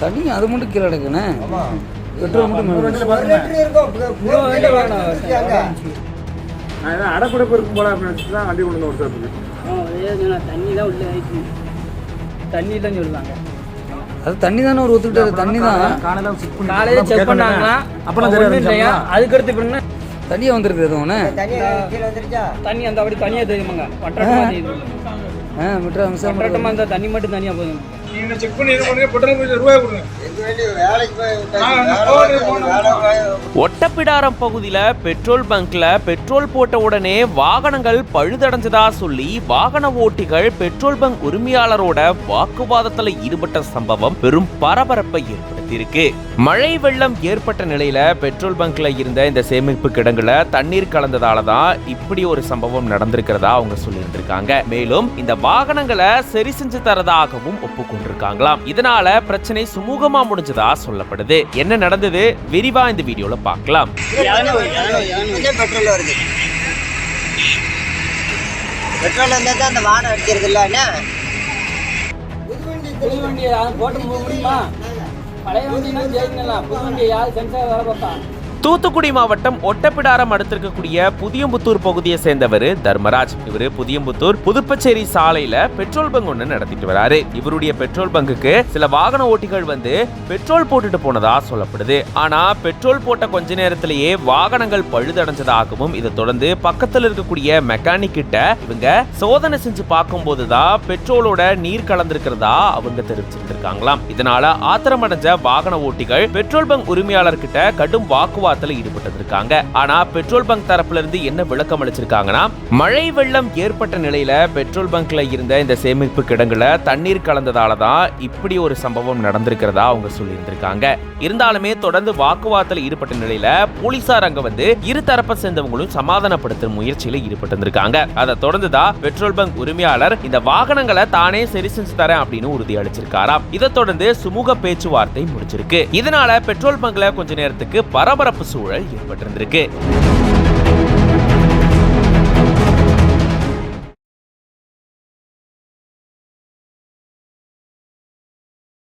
தண்ணி அது மட்டும் கீழே கிடக்குண்ணே. பெட்ரோல் மட்டும் அடக்குடப்பு இருக்கும் போல அப்படின்னு தான் வண்டி கொண்டு ஒரு சாப்பிட்டு தண்ணி தான் உள்ள ஆயிடுச்சு. தண்ணி தான் சொல்லுவாங்க. அது தண்ணி தானே ஒரு ஒத்துக்கிட்டாரு. தண்ணி தான் காலையில செக் பண்ணாங்களா அப்பெல்லாம் இல்லையா. அதுக்கடுத்து இப்ப தண்ணியா வந்துருக்கு எதுவும் தண்ணி அந்த அப்படி தனியா தெரியுமாங்க. பட்டமா இருந்தா தண்ணி மட்டும் தனியா போதும். செக் பண்ணி ரூபாய் கொடுங்க. ஒட்டப்பிடாரம் பகுதியில பெட்ரோல் பங்க்ல பெட்ரோல் போட்ட உடனே வாகனங்கள் பழுதடைஞ்சதா சொல்லி வாகன ஓட்டிகள் பெட்ரோல் பங்க் உரிமையாளரோட வாக்குவாதத்துல ஈடுபட்ட சம்பவம் பெரும் பரபரப்பை ஏற்படுத்தியிருக்கு. மழை வெள்ளம் ஏற்பட்ட நிலையில பெட்ரோல் பங்க்ல இருந்த இந்த சேமிப்பு கிடங்குல தண்ணீர் கலந்ததாலதான் இப்படி ஒரு சம்பவம் நடந்திருக்கிறதா அவங்க சொல்லியிருந்திருக்காங்க. மேலும் இந்த வாகனங்களை சரி செஞ்சு தரதாகவும் ஒப்புக்கொண்டிருக்காங்களாம். இதனால பிரச்சனை சுமூகமா முடிஞ்சதா சொல்லப்படுது. என்ன நடந்தது விரிவா இந்த வீடியோல பார்க்கலாம். பெட்ரோல் வந்தா தான் அந்த வானம் அடிச்சிருக்குல்ல. புது வண்டியை போட்டு முடியுமா? பழைய வண்டினா ஜெயிக்கலாம். புது வண்டியை யாரு சென்சார் வேலை பார்த்தா? தூத்துக்குடி மாவட்டம் ஒட்டப்பிடாரம் அடுத்திருக்கக்கூடிய புதியம்புத்தூர் பகுதியை சேர்ந்தவர் தர்மராஜ். இவரு புதியம்புத்தூர் புதுப்பச்சேரி சாலையில பெட்ரோல் பங்க் ஒண்ணு நடத்திட்டு வராரு. இவருடைய பெட்ரோல் பங்குக்கு சில வாகன ஓட்டிகள் வந்து பெட்ரோல் போட்டுட்டு போனதா சொல்லப்படுது. ஆனா பெட்ரோல் போட்ட கொஞ்ச நேரத்திலேயே வாகனங்கள் பழுதடைஞ்சதாகவும் இதை தொடர்ந்து பக்கத்தில் இருக்கக்கூடிய மெக்கானிக் கிட்ட இவங்க சோதனை செஞ்சு பார்க்கும் போதுதான் பெட்ரோலோட நீர் கலந்திருக்கிறதா அவங்க தெரிவிச்சிருக்காங்களாம். இதனால ஆத்திரமடைஞ்ச வாகன ஓட்டிகள் பெட்ரோல் பங்க் உரிமையாளர் கிட்ட கடும் வாக்குவாதம் ஈடுபட்டிருக்காங்க. ஆனா பெட்ரோல் பங்க் தரப்புல இருந்து என்ன விளக்கம் அளிச்சிருக்காங்கன்னா, மழை வெள்ளம் ஏற்பட்ட நிலையில பெட்ரோல் பங்க்ல இருந்த இந்த சேமிப்பு கிடங்குல தண்ணீர் கலந்ததாலதான் இப்படி ஒரு சம்பவம் நடந்திருக்கிறதா அவங்க சொல்லியிருந்திருக்காங்க. இருந்தாலுமே தொடர்ந்து வாக்குவாதத்தில் ஈடுபட்ட நிலையில போலீசார் அங்க வந்து இரு தரப்பை சேர்ந்தவங்களும் சமாதானப்படுத்தும் முயற்சியில ஈடுபட்டிருக்காங்க. அதை தொடர்ந்துதான் பெட்ரோல் பங்க் உரிமையாளர் இந்த வாகனங்களை தானே சரி செஞ்சு தரேன் அப்படின்னு உறுதி அளிச்சிருக்காராம். இதை தொடர்ந்து சுமூக பேச்சுவார்த்தை முடிச்சிருக்கு. இதனால பெட்ரோல் பங்க்ல கொஞ்ச நேரத்துக்கு பரபரப்பு சூழல் ஏற்பட்டிருந்திருக்கு.